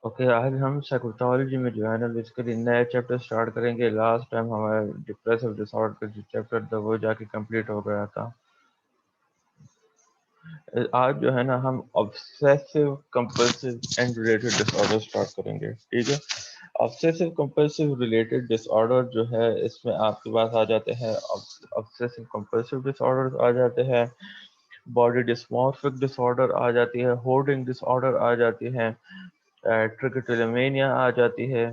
Okay, آج ہم psychopathology میں جو ہے نا بیسیکلی نئے چیپٹر سٹارٹ کریں گے. لاسٹ ٹائم ہمارا ڈپریسو ڈس آرڈر کا جو چیپٹر تھا وہ جا کے کمپلیٹ ہو گیا تھا. آج جو ہے نا ہم obsessive compulsive and related disorder start کریں گے. ٹھیک ہے. obsessive compulsive related disorder جو ہے اس میں آپ کے پاس آ جاتے ہیں obsessive compulsive disorders آ جاتے ہیں, باڈی ڈسمورفک ڈس آرڈر آ جاتی ہے, ہورڈنگ ڈس آرڈر آ جاتی ہے, ٹریکوٹیلومینیا آ جاتی ہے,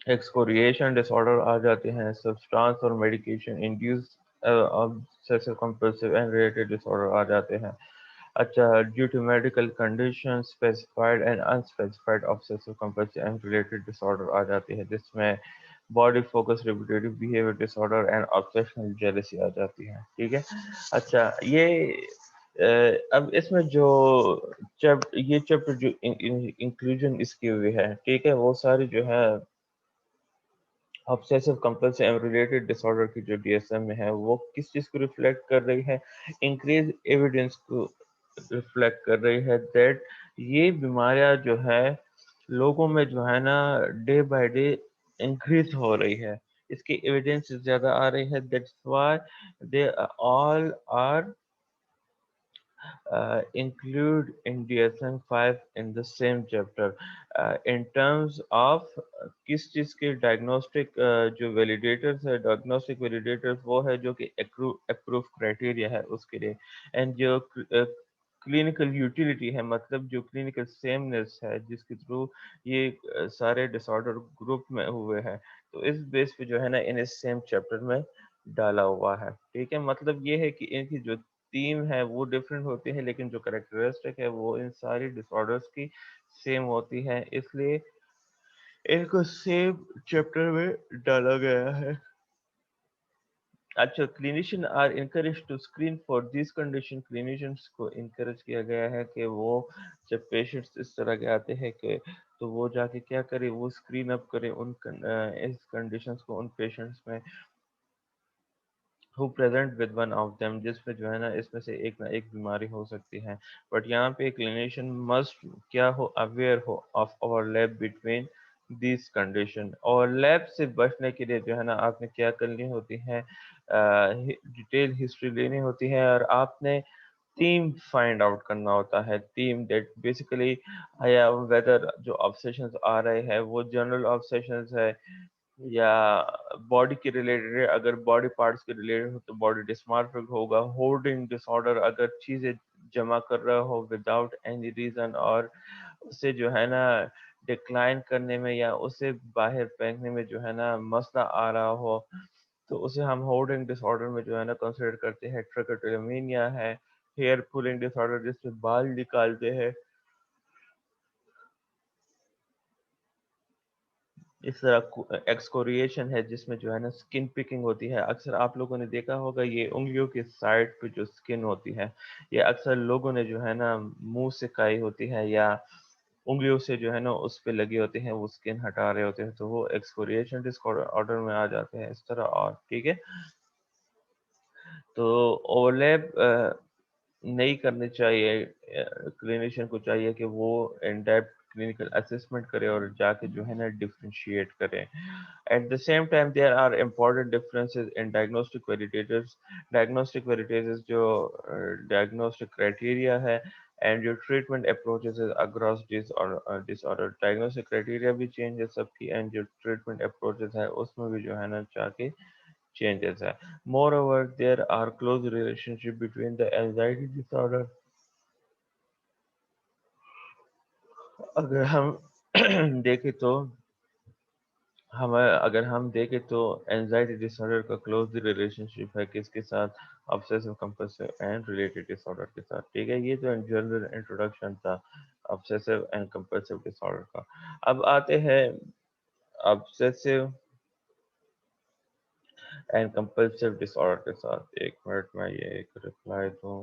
ایکسکوریشن ڈس آرڈر آ جاتے ہیں, سبسٹانس اور medication induced obsessive compulsive and related disorder آ جاتے ہیں. اچھا, due to medical condition specified and unspecified obsessive compulsive and related disorder آ جاتی ہے, جس میں body focus repetitive behaviour disorder and obsessional jealousy آ جاتی ہے. ٹھیک ہے. اچھا, اب اس میں جو یہ چیپٹر جو انکلوژن اس کی ہوئی ہے, ٹھیک ہے, وہ ساری جو ہے obsessive compulsive and related disorder کی جو ڈی ایس ایم میں ہے وہ کس چیز کو ریفلیکٹ کر رہی ہے, انکریز ایویڈنس کو ریفلیکٹ کر رہی ہے دیٹ یہ بیماریاں جو ہے لوگوں میں جو ہے نا ڈے بائی ڈے انکریز ہو رہی ہے, اس کی ایویڈنس زیادہ آ رہی ہے. That's why they all are include in DSM-5 in the same chapter. In terms of کس چیز کے ڈائگنوسٹک جو ویلیڈیٹرز ہے, ڈائگنوسٹک ویلیڈیٹرز وہ ہے جو کہ اپروف کرائٹیریا ہے اس کے لیے, اینڈ جو کلینکل یوٹیلیٹی ہے, مطلب جو کلینکل سیمنس ہے جس کے تھرو یہ سارے ڈس آرڈر گروپ میں ہوئے ہیں, تو اس بیس پہ جو ہے نا انہیں سیم چیپٹر میں ڈالا ہوا ہے. ٹھیک ہے. مطلب یہ ہے کہ ان کی جو تھیم ہے وہ ڈفرینٹ ہوتی ہے, لیکن جو کریکٹرسٹک ہے وہ ان ساری ڈس آرڈرس کی سیم ہوتی ہے, اس لیے ان کو سیم چیپٹر میں ڈالا گیا ہے. اچھا, clinician are encourage to screen for this condition. Clinicians کو انکریج کیا گیا ہے کہ وہ جب پیشنٹس اس طرح کے آتے ہیں کہ تو وہ جا کے کیا کرے, وہ اسکرین اپ کرے ان اس کنڈیشنز کو ان پیشنٹس میں who present with one of them, جس میں جو ہے نا اس میں سے ایک نہ ایک بیماری ہو سکتی ہے. بٹ یہاں پہ کلینیشین مسٹ کیا ہو, اویئر ہو of overlap between these condition. اور لیب سے بچنے کے لیے جو ہے نا آپ نے کیا کرنی ہوتی ہے, ڈیٹیل ہسٹری لینی ہوتی ہے, اور آپ نے تھیم فائنڈ آؤٹ کرنا ہوتا ہے. تھیم دیٹ بیسیکلی ویدر جو آبسیشنز آ رہے ہیں وہ جنرل آبسیشنز ہے یا باڈی کے ریلیٹڈ ہے. اگر باڈی پارٹس کے ریلیٹڈ ہو تو باڈی ڈسمارفک ہوگا. ہورڈنگ ڈس آرڈر اگر چیزیں جمع کر رہا ہو وداؤٹ اینی ریزن, اور اسے جو ہے نا ڈکلائن کرنے میں یا اسے باہر پھینکنے میں جو ہے نا مسئلہ آ رہا ہو, تو اسے ہم ہورڈنگ ڈس آرڈر میں جو ہے نا کنسیڈر کرتے ہیں. ٹریکوٹیلومینیا ہے, ہیئر پولنگ ڈس آرڈر جس میں بال نکالتے ہیں, اس طرح ایکسکوریشن ہے جس میں جو ہے نا سکن پکنگ ہوتی ہے. اکثر آپ لوگوں نے دیکھا ہوگا یہ انگلیوں کے سائڈ پہ جو سکن ہوتی ہے یہ اکثر لوگوں نے جو ہے نا منہ سے کھائی ہوتی ہے یا انگلیوں سے جو ہے نا اس پہ لگی ہوتے ہیں, وہ سکن ہٹا رہے ہوتے ہیں, تو وہ ایکسکوریشن ڈس آرڈر میں آ جاتے ہیں اس طرح. اور ٹھیک ہے, تو اوور لیپ نہیں کرنی چاہیے. کلینیشین کو چاہیے کہ وہ ان ڈیپتھ کلینکل اسسمنٹ کرے اور جا کے جو ہے نا ڈفرینشیٹ کرے. At the same time there are important differences in diagnostic validators. Diagnostic validators جو ڈائگنوسٹک کرائٹیریا ہے اینڈ جو treatment approaches across disorder. Diagnostic criteria بھی چینج ہے سب کی, اینڈ جو ٹریٹمنٹ اپروچز ہے اس میں بھی جو ہے نا چاہ کے changes ہے. Moreover, there are close relationship between the anxiety disorder. اگر ہم دیکھیں تو اگر ہم دیکھیں تو اینزائٹی ڈس آرڈر کا کلوز ریلیشن شپ ہے کس کے ساتھ, obsessive compulsive and related disorder کے ساتھ. ٹھیک ہے, یہ تو جنرل انٹروڈکشن تھا obsessive and compulsive disorder کا. اب آتے ہیں obsessive and compulsive disorder کے ساتھ. ایک منٹ میں یہ ایک رپلائی دوں.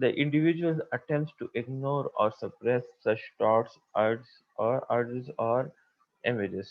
The individual attempts to ignore or suppress such thoughts, urges or images,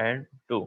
and 2।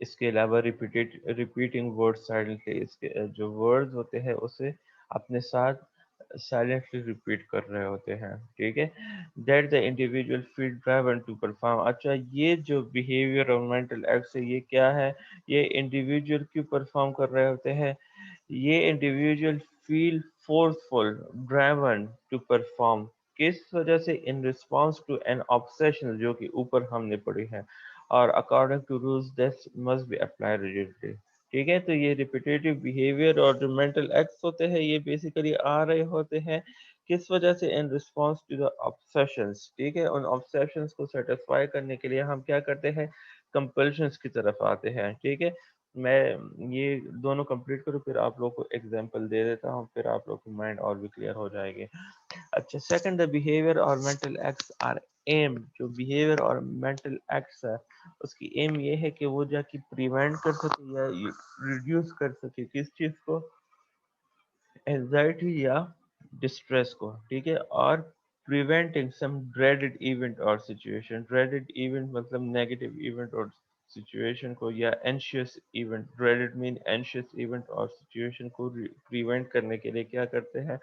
اس کے علاوہ ریپیٹنگ ورڈ سائلنٹلی، اس کے جو ورڈز ہوتے ہیں اسے اپنے ساتھ سائلنٹلی ریپیٹ کر رہے ہوتے ہیں، ٹھیک ہے. That the individual feel driven to perform. اچھا یہ جو بیہیویئر اور مینٹل ایکٹس ہے یہ کیا ہے؟ یہ انڈیویجول کیوں پرفارم کر رہے ہوتے ہیں؟ یہ individual feel forceful driven to perform, کس وجہ سے؟ In response to an obsession, جو کہ اوپر ہم نے پڑھی ہے، اور according to rules that must be applied rigidly. ٹھیک ہے، تو یہ ریپیٹیٹیو بیہیویئر اور جو مینٹل ایکٹس ہوتے ہیں یہ بیسیکلی آ رہے ہوتے ہیں کس وجہ سے؟ In response to the obsessions. ٹھیک ہے، ان آبسیشنس کو سیٹسفائی کرنے کے لیے ہم کیا کرتے ہیں؟ کمپلشنس کی طرف آتے ہیں. ٹھیک ہے، میں یہ دونوں کمپلیٹ کروں پھر آپ لوگ کو ایگزامپل دے دیتا ہوں، پھر آپ لوگ کی مائنڈ اور بھی کلیئر ہو جائے گی. اچھا، سیکنڈ دا بیہیویئر اور مینٹل ایکٹس آر ایم. جو بیہیویئر اور مینٹل ایکٹس ہے اس کی ایم یہ ہے کہ وہ جا کے پریونٹ کر سکے یا ریڈیوس کر سکے کس چیز کو؟ اینزائٹی یا ڈسٹریس کو. ٹھیک ہے، اور preventing some dreaded event or situation. dreaded event مطلب negative event اور situation کو، یا anxious event. dreaded mean anxious event اور situation کو prevent کرنے کے لیے کیا کرتے ہیں؟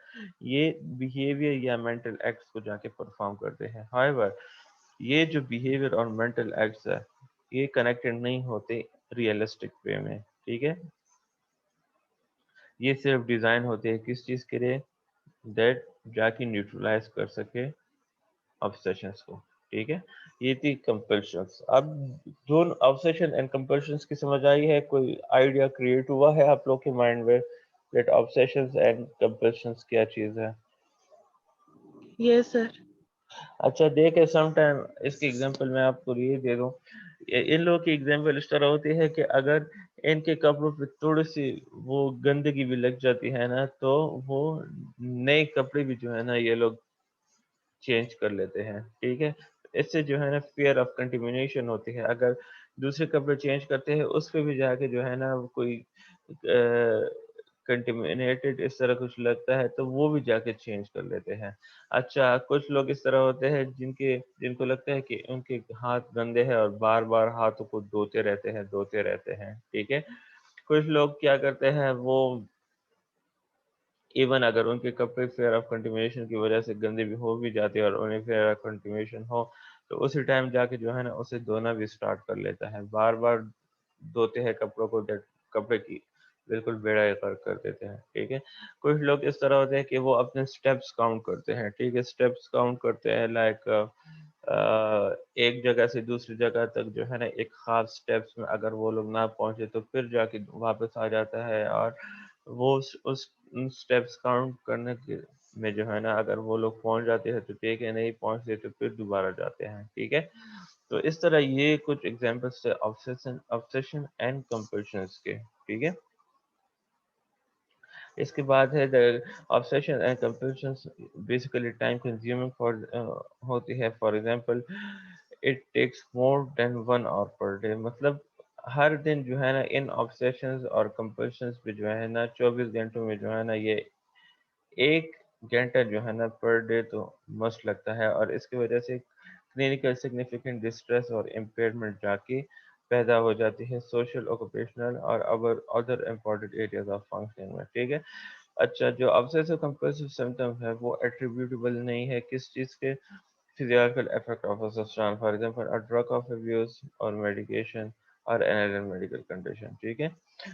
یہ behavior یا mental acts کو جا کے perform کرتے ہیں. however یہ جو behavior اور mental acts ہے یہ connected نہیں ہوتے realistic way میں. ٹھیک ہے، یہ صرف ڈیزائن ہوتے ہیں کس چیز کے لیے؟ دیٹ جا کے نیوٹرلائز کر سکے obsessions کو. ٹھیک ہے، یہ تھی compulsions. اب دونوں obsession اینڈ compulsions کی سمجھ آئی ہے؟ کوئی آئیڈیا کریٹ ہوا ہے آپ لوگ کے مائنڈ میں that obsessions اینڈ compulsions کیا چیز ہے؟ Yes, sir. اچھا دیکھیں، سم ٹائم اس کی ایگزامپل میں آپ کو یہ دے دوں. ان لوگوں کی ایگزامپل اس طرح ہوتی ہے کہ اگر ان کے کپڑوں پہ تھوڑی سی وہ گندگی بھی لگ جاتی ہے نا تو وہ نئے کپڑے بھی جو ہے نا یہ لوگ چینج کر لیتے ہیں. ٹھیک ہے، اس سے جو ہے نا فیئر آف کنٹیمنیشن ہوتی ہے. اگر دوسرے کپڑے چینج کرتے ہیں اس پہ بھی جا کے جو ہے نا کوئی کنٹیمنیٹڈ اس طرح کچھ لگتا ہے تو وہ بھی جا کے چینج کر لیتے ہیں. اچھا کچھ لوگ اس طرح ہوتے ہیں جن کو لگتا ہے کہ ان کے ہاتھ گندے ہیں اور بار بار ہاتھوں کو دھوتے رہتے ہیں. ٹھیک ہے، کچھ لوگ کیا کرتے ہیں وہ ایون اگر ان کے کپڑے فیئر آف کنٹیمنیشن کی وجہ سے گندے بھی ہو بھی جاتے ہیں اور انہیں فیئر آف کنٹیمنیشن ہو تو اسی ٹائم جا کے جو ہے نا اسے دھونا بھی سٹارٹ کر لیتا ہے. بار بار دھوتے ہیں کپڑوں کو، کپڑے کی بالکل بیڑا غرق کر دیتے ہیں. ٹھیک ہے، کچھ لوگ اس طرح ہوتے ہیں کہ وہ اپنے سٹیپس کاؤنٹ کرتے ہیں. ٹھیک ہے، سٹیپس کاؤنٹ کرتے ہیں لائک ایک جگہ سے دوسری جگہ تک جو ہے نا ایک خاص سٹیپس میں اگر وہ لوگ نہ پہنچے تو پھر جا کے واپس آ جاتا ہے، اور وہ اس سٹیپس کاؤنٹ کرنے کے میں جو ہے نا اگر وہ لوگ پہنچ جاتے ہیں تو ٹھیک ہے، نہیں پہنچتے تو پھر دوبارہ جاتے ہیں. ٹھیک ہے، تو اس طرح یہ کچھ ایگزامپلس تھے obsession اینڈ compulsions کے. ٹھیک ہے، اس کے بعد ہے obsession and compulsions basically time consuming for ہوتی ہے. For example it takes more than 1 hour per day. مطلب ہر دن جو ہے نا ان obsessions اور compulsions پہ جو ہے نا 24 گھنٹوں میں جو ہے نا یہ 1 گھنٹہ جو ہے نا پر ڈے تو مست لگتا ہے، اور اس کی وجہ سے کلینکل سگنیفیکنٹ ڈسٹریس اور امپیئرمنٹ جا کے پیدا ہو جاتی ہے سوشل، اوکوپیشنل اور other important areas of functioning میں. ٹھیک ہے، اچھا جو obsessive compulsive symptom ہے وہ attributable نہیں ہے کس چیز کے؟ physiological effect of a substance, for example a drug of abuse or medication اور another medical condition. ٹھیک ہے،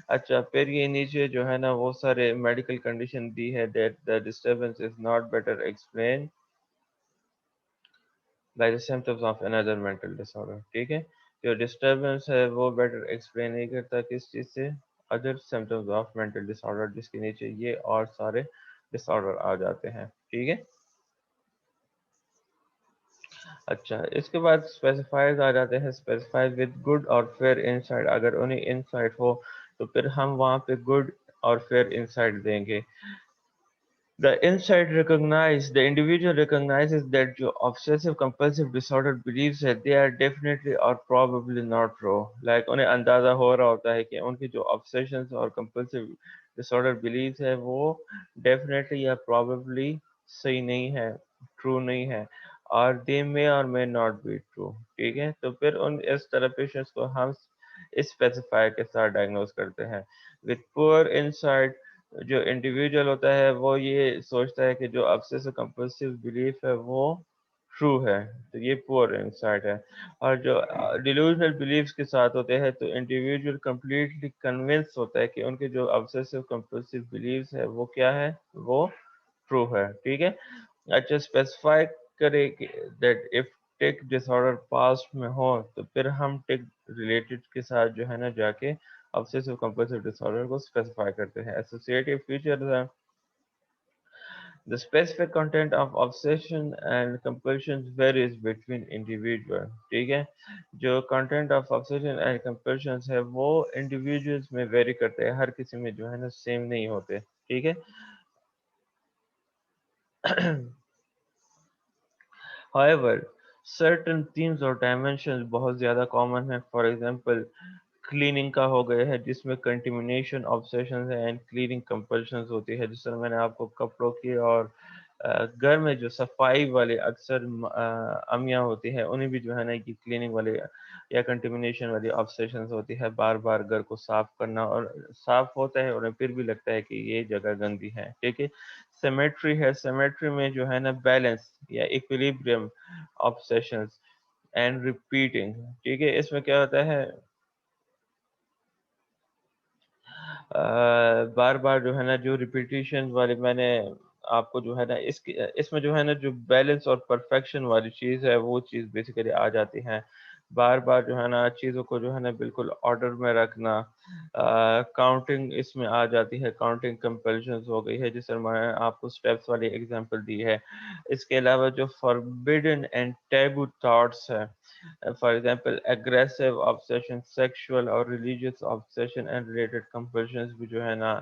اچھا پھر یہ نیچے جو ہے نا وہ سارے میڈیکل کنڈیشن دی ہے that the disturbance is not better explained by the symptoms of another mental disorder. ٹھیک ہے، جو ڈسٹربنس ہے وہ بیٹر ایکسپلین نہیں کرتا کس چیز سے؟ Other symptoms of mental disorder، جس کے نیچے یہ اور سارے ڈس آرڈر آ جاتے ہیں. ٹھیک ہے، اچھا اس کے بعد اسپیسیفائز آ جاتے ہیں. اسپیسیفائز ود گڈ اور فیئر انسائٹ. اگر انہیں انسائٹ ہو تو پھر ہم وہاں پہ گڈ اور فیئر انسائٹ دیں گے. The insight recognize the individual recognizes that جو obsessive compulsive disorder believes ہے they are definitely or probably not true. Like انہیں اندازہ ہو رہا ہوتا ہے کہ ان کی جو obsessions اور compulsive disorder beliefs ہے وہ definitely یا probably صحیح نہیں ہے، true نہیں ہے، اور they may or may not be true. ٹھیک ہے، تو پھر ان اس طرح پیشنٹس کو ہم اسپیسیفائی کے ساتھ ڈائگنوز کرتے ہیں. وتھ پور انسائٹ جو انڈیویجول ہوتا ہے وہ یہ سوچتا ہے کہ جو obsessive compulsive بلیف ہے وہ ٹرو ہے, تو یہ پور انسائٹ ہے. اور جو ڈیلوژنل بلیفس کے ساتھ ہوتے ہیں تو انڈیویجول کمپلیٹلی کنونس ہوتا ہے کہ ان کے جو obsessive compulsive بلیفس ہے وہ کیا ہے, وہ ٹرو ہے. ٹھیک ہے. اچھا اسپیسیفائی کرے that if tic disorder past میں ہو تو پھر ہم ٹک ریلیٹڈ کے ساتھ جو ہے نا جا کے obsessive compulsive disorder کو اسپیسیفائی کرتے ہیں. ایسوسیٹیو فیچرز ہیں the specific content of obsession and compulsions varies between individual. ٹھیک ہے. جو content of obsession and compulsions ہے وہ individuals میں vary کرتے ہیں, ہر کسی میں جو ہے نا same نہیں ہوتے. ٹھیک ہے. However, certain themes or dimensions بہت زیادہ common ہیں. For example, کلیننگ کا ہو گیا ہے جس میں کنٹیمنیشن آبسیشنز ہیں اینڈ کلیننگ کمپلشنز ہوتی ہے, جس طرح میں نے آپ کو کپڑوں کی اور گھر میں جو صفائی والے اکثر امیاں ہوتی ہیں انہیں بھی جو ہے نا یہ کلیننگ والے یا کنٹیمنیشن والی آبسیشنز ہوتی ہے, بار بار گھر کو صاف کرنا, اور صاف ہوتا ہے انہیں پھر بھی لگتا ہے کہ یہ جگہ گندی ہے. ٹھیک ہے. سیمیٹری ہے, سیمیٹری میں جو ہے نا بیلنس یا ایکویلیبریم آبسیشنز اینڈ ریپیٹنگ. ٹھیک ہے. اس میں کیا ہوتا ہے, بار بار جو ہے نا جو ریپیٹیشن والی میں نے آپ کو جو ہے نا اس میں جو ہے نا جو بیلنس اور پرفیکشن والی چیز ہے وہ چیز بیسیکلی آ جاتی ہے. بار بار جو ہے نا چیزوں کو جو ہے نا بالکل آرڈر میں رکھنا. کاؤنٹنگ اس میں آ جاتی ہے, کاؤنٹنگ کمپلشنز ہو گئی ہے جس طرح میں نے آپ کو اسٹیپس والی ایگزامپل دی ہے. اس کے علاوہ جو فاربیڈن اینڈ ٹیبو تھاٹس ہے, for example aggressive obsession, sexual اور religious obsession and related compulsions بھی جو ہے نا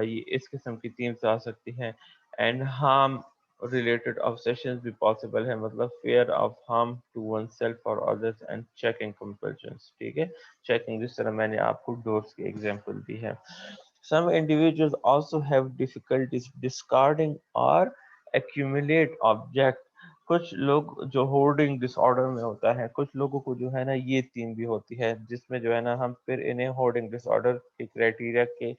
یہ اس قسم کی تھیمز آ سکتی ہیں. اینڈ ہارم ریلیٹڈ آبسیشنز بھی پاسبل ہے, مطلب fear of harm to oneself اور ادرس اینڈ چیکنگ کمپلشنز. ٹھیک ہے. چیکنگ جس طرح میں نے آپ کو ڈورز کی ایگزامپل دی ہے. Some individuals also have difficulties discarding or accumulate objects. کچھ لوگ جو ہورڈنگ ڈس آرڈر میں ہوتا ہے, کچھ لوگوں کو جو ہے نا یہ تھیم بھی ہوتی ہے جس میں جو ہے نا ہم پھر انہیں ہورڈنگ ڈس آرڈر کے کرائٹیریا کے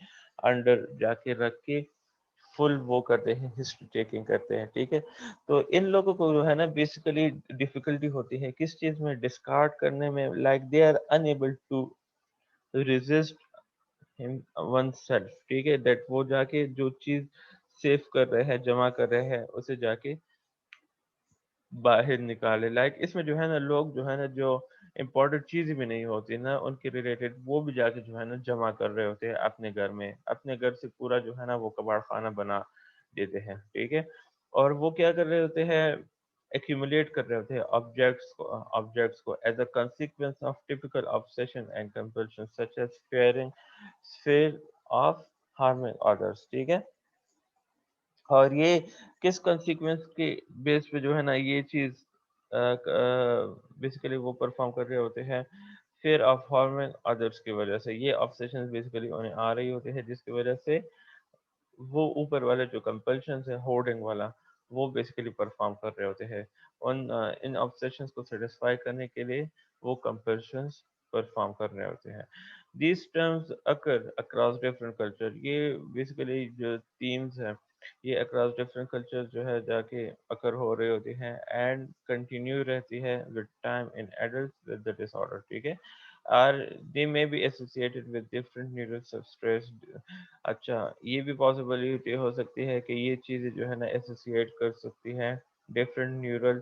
انڈر جا کے رکھ کے فل وہ کرتے ہیں, ہسٹری ٹیکنگ کرتے ہیں. ٹھیک ہے. تو ان لوگوں کو جو ہے نا بیسیکلی ڈیفیکلٹی ہوتی ہے کس چیز میں, ڈسکارڈ کرنے میں, like they are unable to resist oneself. ٹھیک ہے. دیٹ وہ جا کے جو چیز سیو کر رہے ہیں, جمع کر رہے ہیں, اسے جا کے باہر نکالے. لائک اس میں جو ہے نا لوگ جو ہے نا جو امپورٹنٹ چیزیں بھی نہیں ہوتی نا ان کے ریلیٹڈ وہ بھی جا کے جو ہے نا جمع کر رہے ہوتے ہیں اپنے گھر میں, اپنے گھر سے پورا جو ہے نا وہ کباڑ خانہ بنا دیتے ہیں. ٹھیک ہے. اور وہ کیا کر رہے ہوتے ہیں, ایکیومولیٹ کر رہے ہوتے ہیں آبجیکٹس کو as a consequence of typical obsession and compulsion such as fear of harming others. ٹھیک ہے. اور یہ کس کنسیکوینس کے بیس پہ جو ہے نا یہ چیز بیسیکلی وہ پرفارم کر رہے ہوتے ہیں, فیئر آف ہارمنگ ادرس کی وجہ سے. یہ آبسیشن بیسیکلی انہیں آ رہی ہوتی ہے جس کی وجہ سے وہ اوپر والے جو کمپلشنز ہے ہورڈنگ والا وہ بیسیکلی پرفارم کر رہے ہوتے ہیں. ان آبسیشنز کو سیٹسفائی کرنے کے لیے وہ کمپلشنز پرفارم کر رہے ہوتے ہیں. These terms occur across different culture. یہ بیسیکلی جو themes ہیں یہ اکراس ڈفرینٹ کلچر جو ہے جا کے اکر ہو رہی ہوتی ہیں اینڈ کنٹینیو رہتی ہے with time in adults with the disorder. ٹھیک ہے. اور they may be associated with different neural substrates. اچھا یہ بھی پاسبلٹی ہو سکتی ہے کہ یہ چیزیں جو ہے نا ایسوسیٹ کر سکتی ہیں different neural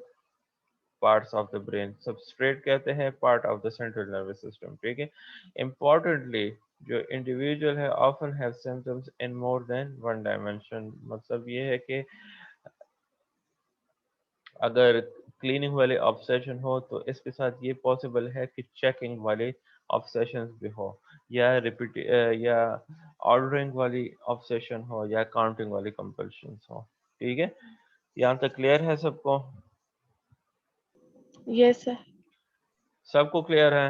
parts of the brain. Substrate کہتے ہیں part of the central nervous system. ٹھیک ہے. امپورٹنٹلی جو انڈیویجول ہے often have symptoms in more than one dimension. مطلب یہ ہے کہ اگر کلیننگ والے آبسیشن ہو تو اس کے ساتھ یہ پاسبل ہے کہ چیکنگ والے آبسیشن بھی ہو, یا یا آرڈرنگ والی آبسیشن ہو, یا کاؤنٹنگ والی کمپلشنز ہو. ٹھیک ہے. یہاں تک کلیئر ہے سب کو؟ Yes, sir. سب کو کلیئر ہے؟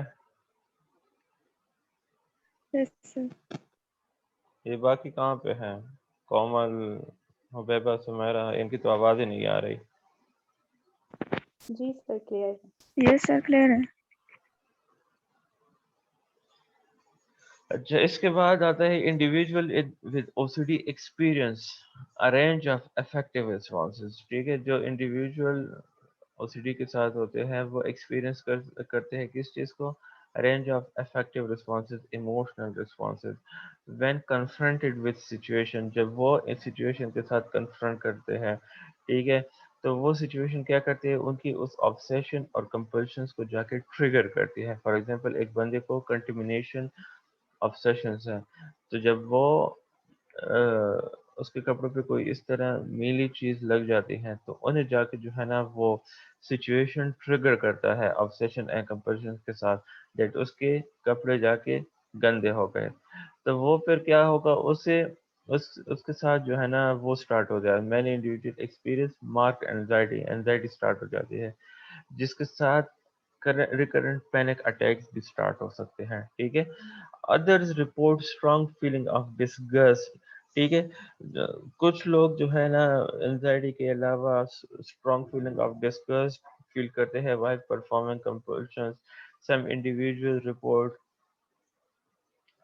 Yes, sir. یہ باقی کہاں پہ ہیں؟ کومل, حبیبہ, سمیرہ, ان کی تو آواز ہی نہیں آ رہی. جی سر کلیئر ہے. Yes, sir. Clear ہے. اچھا اس کے بعد آتا ہے individual with O C D experience a range of affective responses. ٹھیک ہے، جو انڈیویجول او سی ڈی کے ساتھ ہوتے ہیں وہ ایکسپیرئنس کرتے ہیں کس چیز کو؟ Range of affective responses, emotional responses when confronted with situation. جب وہ اس سچویشن کے ساتھ کنفرنٹ کرتے ہیں، ٹھیک ہے، تو وہ سچویشن کیا کرتی ہے؟ ان کی اس آبسیشن اور کمپلشنس کو جا کے ٹریگر کرتی ہے. فار ایگزامپل ایک بندے کو کنٹمنیشن آبسیشنس ہیں، تو جب وہ اس کے کپڑوں پہ کوئی اس طرح میلی چیز لگ جاتی ہے تو انہیں جا کے جو ہے نا وہ سچویشن ٹریگر کرتا ہے آبسیشن اینڈ کمپلشن کے ساتھ، دیٹ اس کے کپڑے جا کے گندے ہو گئے. تو وہ پھر کیا ہوگا؟ اسے اس کے ساتھ جو ہے نا وہ سٹارٹ ہو جائے many individual experience marked anxiety start ہو جاتی ہے، جس کے ساتھ ریکرنٹ پینک اٹیکس بھی سٹارٹ ہو سکتے ہیں. ٹھیک ہے، others report strong feeling of disgust. ٹھیک ہے، کچھ لوگ جو ہے نا انزائٹی کے علاوہ اسٹرانگ فیلنگ آف ڈسگسٹ فیل کرتے ہیں while performing compulsions. Some individuals report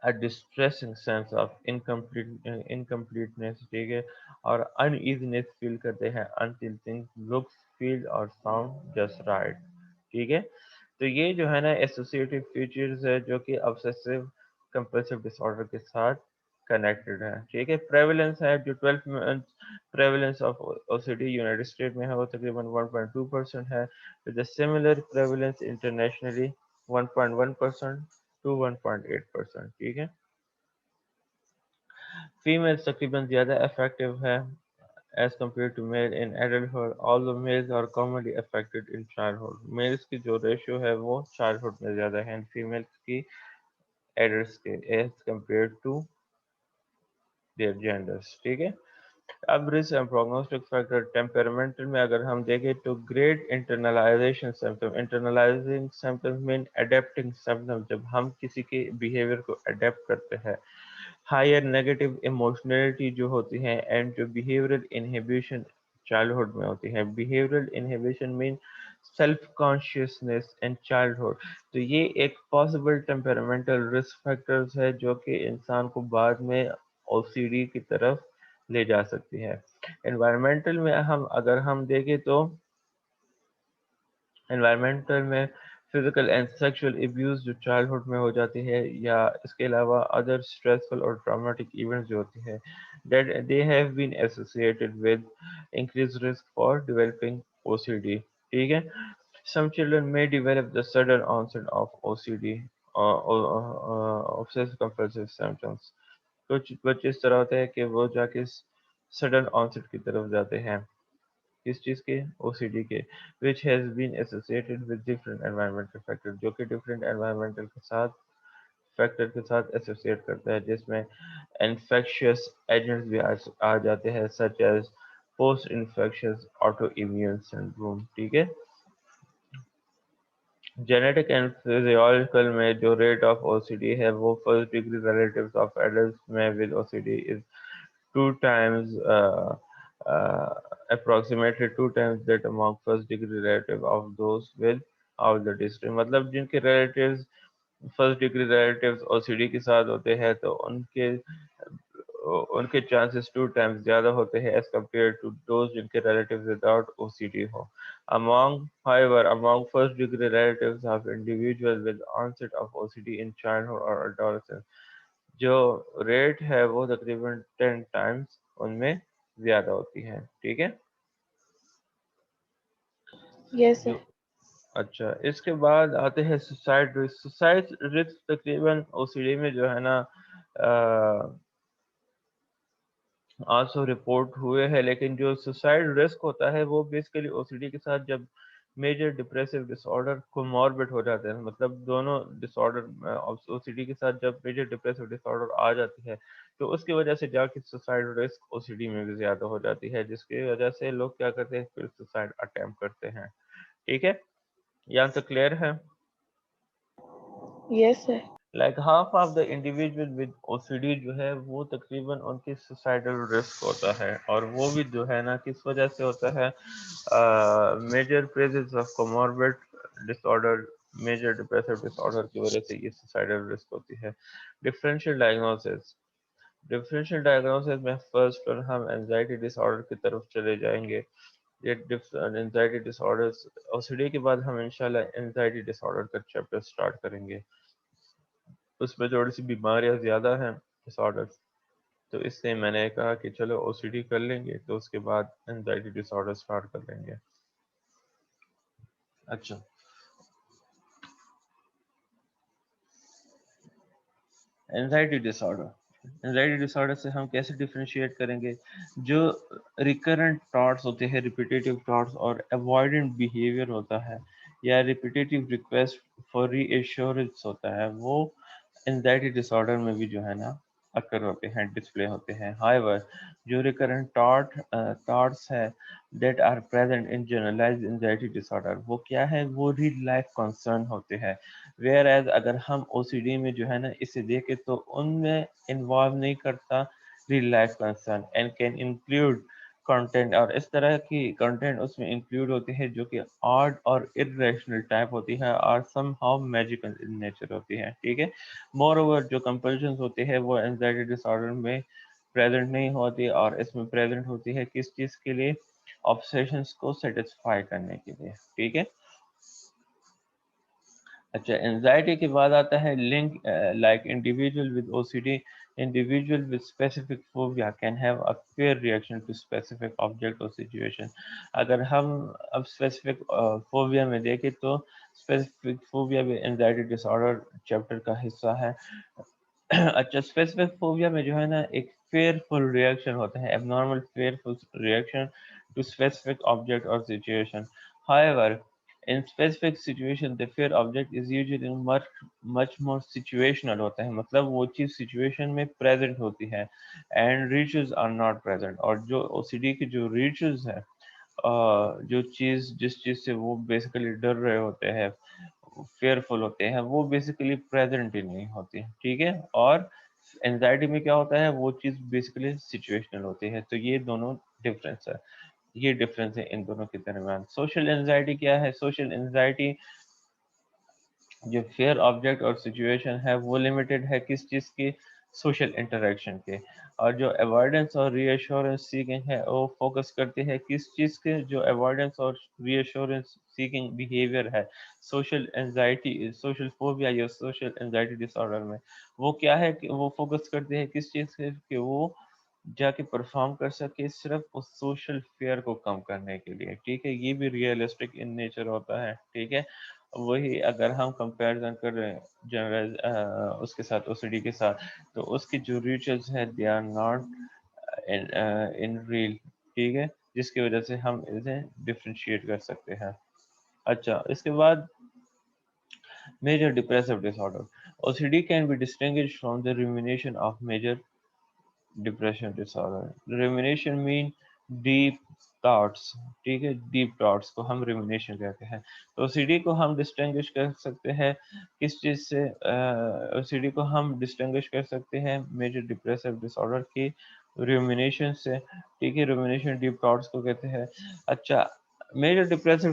a distressing sense of incompleteness. ٹھیک ہے، اور uneasiness فیل کرتے ہیں until things look feel اور sound just right. ٹھیک ہے، تو یہ جو ہے نا ایسوسیٹیو فیچرز ہے جو کہ obsessive compulsive disorder کے ساتھ کنیکٹڈ ہے. ٹھیک ہے، پریولنس ہے جو 12 months prevalence of O C D United State میں ہے وہ تقریباً 1.2% ہے. with a similar prevalence internationally 1.1% to 1.8%. ٹھیک ہے، فیمیل تقریباً زیادہ افیکٹو ہے as compared to male in adulthood, although males are commonly affected in childhood. Males کی جو ریشو ہے وہ childhood میں زیادہ ہے females کی adults کے as compared to their genders. ٹھیک ہے، اب risk and prognostic factor temperamental میں اگر ہم دیکھیں تو great internalization symptom. Internalizing symptom mean adapting symptom, جب ہم کسی کے بیہیویئر کو اڈیپٹ کرتے ہیں. ہائر نیگیٹو ایموشنلٹی جو ہوتی ہے اینڈ جو بیہیورل انہیبیشن چائلڈہڈ میں ہوتی ہے. Behavioural inhibition mean self consciousness in childhood. تو یہ ایک پاسبل ٹیمپرامنٹل رسک فیکٹرز ہے جو کہ انسان کو بعد میں او سی ڈی کی طرف لے جا سکتی ہے. انوائرمنٹل میں اگر ہم دیکھیں تو انوائرمنٹل میں فزیکل اینڈ سیکشل ابیوز جو چائلڈہڈ میں ہو جاتی ہے، یا اس کے علاوہ ادر اسٹریسفل اور ٹرامیٹک ایونٹس جو ہوتی ہے that they have been associated with increased risk for developing OCD. ٹھیک ہے، some children may develop the sudden onset of OCD obsessive compulsive symptoms. کچھ بچے اس طرح ہوتے ہیں کہ وہ جا کے سڈن آنسٹ کی طرف جاتے ہیں کس چیز کے؟ او سی ڈی کے. which has been associated with different environmental factors، جو کہ different environmental کے ساتھ فیکٹر کے ساتھ ایسوسیٹ کرتا ہے، جس میں انفیکشس ایجنٹس بھی آ جاتے ہیں such as post infectious autoimmune syndrome. ٹھیک ہے، جینیٹک اینڈ فزیولوجیکل میں جو rate of O C D ہے وہ first degree relatives of adults میں with O C D is 2 times approximately 2 times that among first degree relative of those with of the district. مطلب جن کے relatives first degree relatives او C D کے ساتھ ہوتے ہیں تو ان کے چانسز 2 times زیادہ ہوتے ہیں as compared to those جن کے relatives without O C D who. Among first degree relatives of individuals with onset of OCD in childhood or adolescence، جو ریٹ ہے وہ تقریباً 10 times ان میں زیادہ ہوتی ہے. ٹھیک ہے، Yes, sir. جو اچھا اس کے بعد آتے ہیں سوسائڈ رسک. سوسائڈ رسک تقریباً او سی ڈی میں جو ہے نا آلسو رپورٹ ہوئے ہیں، لیکن جو سوسائڈ رسک ہوتا ہے وہ بیسیکلی او سی ڈی کے ساتھ جب میجر ڈپریسو ڈس آرڈر کوموربڈ ہو جاتے ہیں، مطلب دونوں ڈس آرڈر او سی ڈی کے ساتھ جب میجر ڈپریسو ڈس آرڈر آ جاتی ہے تو اس کی وجہ سے جا کے سوسائڈ رسک او سی ڈی میں بھی زیادہ ہو جاتی ہے، جس کی وجہ سے لوگ کیا کرتے ہیں؟ پھر سوسائڈ اٹیمپٹ کرتے ہیں. ٹھیک ہے، یہاں تک کلیئر ہے؟ Yes, sir. Like half of the individual with O C D جو ہے وہ تقریباً ان کی سوسائڈل رسک ہوتا ہے، اور وہ بھی جو ہے نا کس وجہ سے ہوتا ہے؟ Major presence of comorbid disorder major depressive disorder کی وجہ سے یہ سوسائڈل رسک ہوتی ہے. Differential diagnosis. ڈفرینشیل ڈائگنوسس میں فرسٹ پر ہم اینزائٹی ڈس آرڈر کی طرف چلے جائیں گے. یہ anxiety disorder O C D کے بعد ہم انشاءاللہ اینزائٹی ڈس آرڈر کا چیپٹر سٹارٹ کریں گے. اس میں تھوڑی سی بیماریاں زیادہ ہیں ڈس آرڈر، تو اس لیے میں نے کہا کہ چلو او سی ڈی کر لیں گے تو اس کے بعد اینزائٹی ڈس آرڈر سٹارٹ کر لیں گے. اچھا، اینزائٹی ڈس آرڈر. اینزائٹی ڈس آرڈر سے ہم کیسے ڈفرینشیٹ کریں گے؟ جو ریکرنٹ تھاٹس ہوتے ہیں، ریپیٹیٹیو تھاٹس اور اوائڈنٹ بیہیویئر ہوتا ہے یا ریپیٹیٹیو ریکویسٹ فار ری ایشورنس ہوتا ہے، وہ اینزائٹی ڈس آرڈر میں بھی جو ہے نا اکر ہوتے ہیں، ڈسپلے ہوتے ہیں. however جو ریکرنٹ تھاٹس ہے that are present in generalized anxiety disorder, وہ کیا ہے؟ وہ ریل لائف کنسرن ہوتے ہیں. ویئر ایز اگر ہم او سی ڈی میں جو ہے نا اسے دیکھیں تو ان میں انوالو نہیں کرتا real life concern and can include content, اور اس طرح کی کنٹینٹ اس میں انکلوڈ ہوتی ہے جو کہ آرٹ اور ارریشنل ٹائپ ہوتی ہے اور some how magical in nature ہوتی ہے. ٹھیک ہے. مور اوور جو کمپلشنز ہوتی ہے وہ اینزائٹی ڈس آرڈر میں پریزنٹ نہیں ہوتی، اور اس میں پریزنٹ ہوتی ہے کس چیز کے لیے؟ آبسیشنز کو سیٹسفائی کرنے کے لیے. ٹھیک ہے. اچھا، اینزائٹی کے بعد آتا ہے link like individual with O C D. Individual with specific phobia can have a fear reaction to specific object اور سچویشن. اگر ہم اب اسپیسیفک فوبیا میں دیکھیں تو اسپیسیفک فوبیا بھی اینزائٹی ڈس آرڈر چیپٹر کا حصہ ہے. اچھا، اسپیسیفک فوبیا میں جو ہے نا ایک فیئر فل ریئیکشن ہوتا ہے، اب normal fearful reaction to specific object اور situation. however in specific situation the fear object is usually much more situational ہوتا ہے، مطلب وہ چیز سچویشن میں پریزنٹ ہوتی ہے and reaches are not present. اور جو او سی ڈی کے جو ریچز ہے، جو چیز جس چیز سے وہ بیسیکلی ڈر رہے ہوتے ہیں، فیئرفل ہوتے ہیں، وہ بیسیکلی پریزنٹ ہی نہیں ہوتی. ٹھیک ہے. اور اینزائٹی میں کیا ہوتا ہے؟ وہ چیز بیسیکلی سچویشنل ہوتی ہے. تو یہ دونوں ڈفرینس ہے، یہ ڈفرینس ہے ان دونوں کے درمیان. سوشل اینزائٹی کیا ہے؟ سوشل اینزائٹی جو فیئر آبجیکٹ اور سچویشن ہے وہ لمیٹڈ ہے کس چیز کی؟ سوشل انٹریکشن کے. اور جو ایوائڈنس اور ری ایشورنس سیکنگ ہے وہ فوکس کرتی ہے کس چیز کے؟ جو ایوائڈنس اور ری ایشورنس سیکنگ بیہیویئر ہے سوشل اینزائٹی، سوشل فوبیا یا سوشل اینزائٹی ڈس آرڈر میں، وہ کیا ہے کہ وہ فوکس کرتے ہیں کس چیز کے؟ کہ وہ جا کے پرفارم کر سکے صرف اس سوشل فیئر کو کم کرنے کے لیے. ٹھیک ہے. یہ بھی ریئلسٹک ان نیچر ہوتا ہے. ٹھیک ہے. وہی اگر ہم کمپیریزن کر رہے ہیں جنرل اس کے ساتھ او سی ڈی کے ساتھ، تو اس کی جو ریچرز ہے they are not unreal. ٹھیک ہے. جس کی وجہ سے ہم اسے ڈفرینشیٹ کر سکتے ہیں. اچھا، اس کے بعد major depressive disorder. O C D can be distinguished from the rumination of major depression disorder. Rumination mean deep thoughts. ٹھیک ہے. ڈیپ تھاٹس کو ہم ریمینیشن کہتے ہیں. تو سی ڈی کو ہم ڈسٹنگوش کر سکتے ہیں کس چیز سے؟ سی ڈی کو ہم ڈسٹنگوش کر سکتے ہیں میجر ڈپریسو ڈس آرڈر کی ریمینیشن سے. ٹھیک ہے. ریمینیشن ڈیپ تھاٹس کو کہتے ہیں. اچھا، میجر ڈپریسو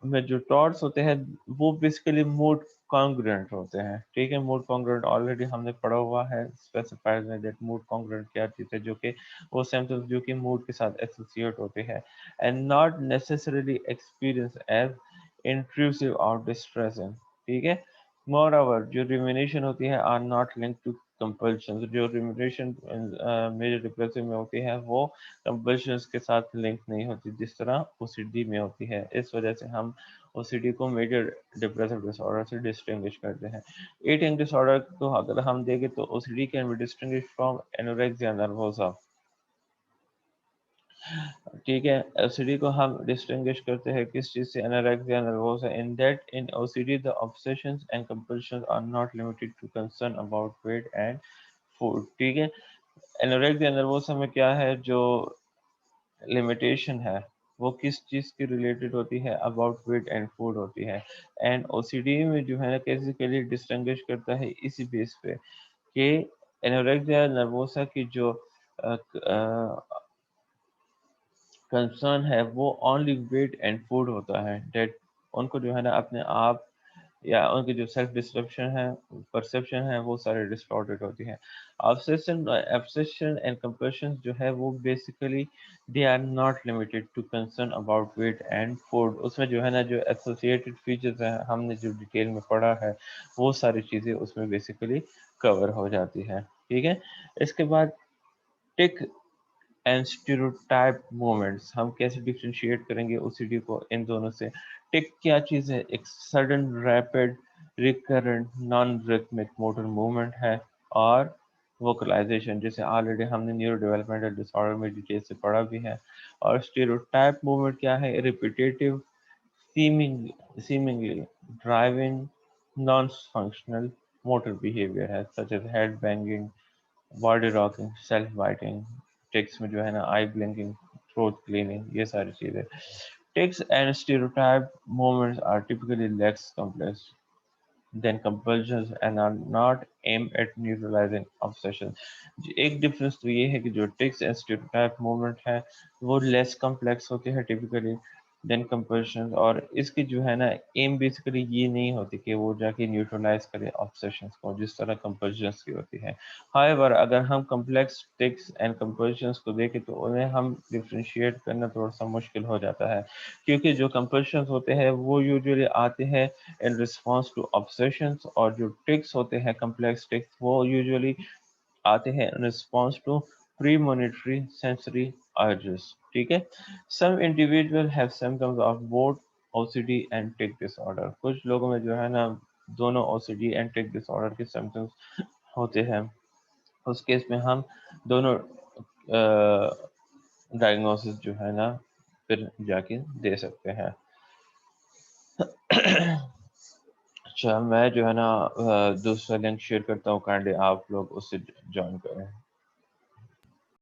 میں جو تھاٹس ہوتے ہیں وہ بیسیکلی موڈ کانگرنٹ ہوتے ہیں. ٹھیک ہے. موڈ کانگرنٹ آلریڈی ہم نے پڑھا ہوا ہے اسپیسیفائز میں دیٹ موڈ کانگرنٹ کیا چیز ہے، جو کہ وہ سمپٹمز جو کہ موڈ کے ساتھ ایسوسیٹ ہوتے ہیں and not necessarily experience as intrusive اور ڈسٹریسنگ. ٹھیک ہے. مور اوور جو ریمینیشن ہوتی ہے are not link to compulsion. جو ریمینیشن میجر ڈپریسو میں ہوتی ہے وہ کمپلشنز کے ساتھ لنک نہیں ہوتی جس طرح او سی ڈی میں ہوتی ہے. اس وجہ سے ہم او سی ڈی کو میجر ڈپریسو ڈس آرڈر سے ڈسٹنگوش کرتے ہیں. ایٹنگ ڈس آرڈر کو اگر ہم دیکھیں تو O C D can be distinguish from anorexia nervosa. ٹھیک ہے. او سی ڈی کو ہم ڈسٹنگوش کرتے ہیں کس چیز سے؟ Anorexia nervosa. In that in O C D the obsessions and compulsions are not limited to concern about weight and food. ٹھیک ہے. انوریکسیا نروسا میں کیا ہے جو لمیٹیشن ہے وہ کس چیز کی ریلیٹڈ ہوتی ہے؟ اباؤٹ ویٹ اینڈ فوڈ ہوتی ہے. اینڈ او سی ڈی میں جو ہے نا کیسے کے لیے ڈسٹنگوش کرتا ہے اسی بیس پہ کہ انوریکسیا نروسا کی جو کنسرن ہے وہ اونلی ویٹ اینڈ فوڈ ہوتا ہے. دیٹ ان کو جو ہے نا اپنے آپ یا ان کی جو سیلف ڈسکرپشن ہے، پرسیپشن ہے، وہ سارے ڈسٹارٹیڈ ہوتی ہیں. obsession اینڈ کمپلشن جو ہے وہ basically they are not limited to concern about weight and food. اس میں جو ہے نا جو ایسوسیٹڈ فیچرز ہیں ہم نے جو ڈیٹیل میں پڑھا ہے وہ ساری چیزیں اس میں بیسیکلی کور ہو جاتی ہے. ٹھیک ہے. اس کے بعد ٹک اینڈ اسٹیریوٹائپ موومنٹس، ہم کیسے ڈفرینشیٹ کریں گے اوسیڈی کو ان دونوں سے. ٹک کیا چیز ہے؟ ایک sudden rapid recurrent naan ریتمک motor movement ہے. اور ووکلائزیشن جیسے آلریڈی ہم نے نیورو ڈیولپمنٹل ڈس آرڈر میں ڈیٹیل سے پڑھا بھی ہے. اور اسٹیریوٹائپ موومنٹ کیا ہے؟ Repetitive seemingly driving non-functional motor behavior ہے such as head banging, body rocking, self biting. Ticks میں جو ہے نا آئی بلنکنگ، تھروٹ کلیننگ، یہ ساری چیزیں. Tics and stereotype movements are typically less complex than compulsions and are not aimed at neutralizing obsession. ایک difference تو یہ ہے کہ جو ٹکس اینڈ اسٹیریوٹائپ موومنٹ ہے وہ لیس کمپلیکس ہوتے ہیں ٹپیکلی دین compulsions، اور اس کی جو ہے نا ایم بیسیکلی یہ نہیں ہوتی کہ وہ جا کے نیوٹرلائز کرے obsessions کو جس طرح compulsions کی ہوتی ہے. however اگر ہم کمپلیکس ٹکس اینڈ compulsions کو دیکھیں تو انہیں ہم ڈفرینشیٹ کرنا تھوڑا سا مشکل ہو جاتا ہے، کیونکہ جو compulsions ہوتے ہیں وہ یوزلی آتے ہیں in response to obsessions، اور جو ٹکس ہوتے ہیں کمپلیکس ٹکس وہ یوزلی آتے ہیں in response to premonitory sensory urges. ٹھیک ہے. some individuals have symptoms of both OCD and tic disorder. کچھ لوگوں میں جو ہے نا دونوں OCD and tic disorder کے symptoms ہوتے ہیں. اس کیس میں ہم دونوں ڈائگنوسس جو ہے نا پھر جا کے دے سکتے ہیں. اچھا میں جو ہے نا دوسرا لنک شیئر کرتا ہوں، کائنڈلی آپ لوگ اس سے جوائن کریں.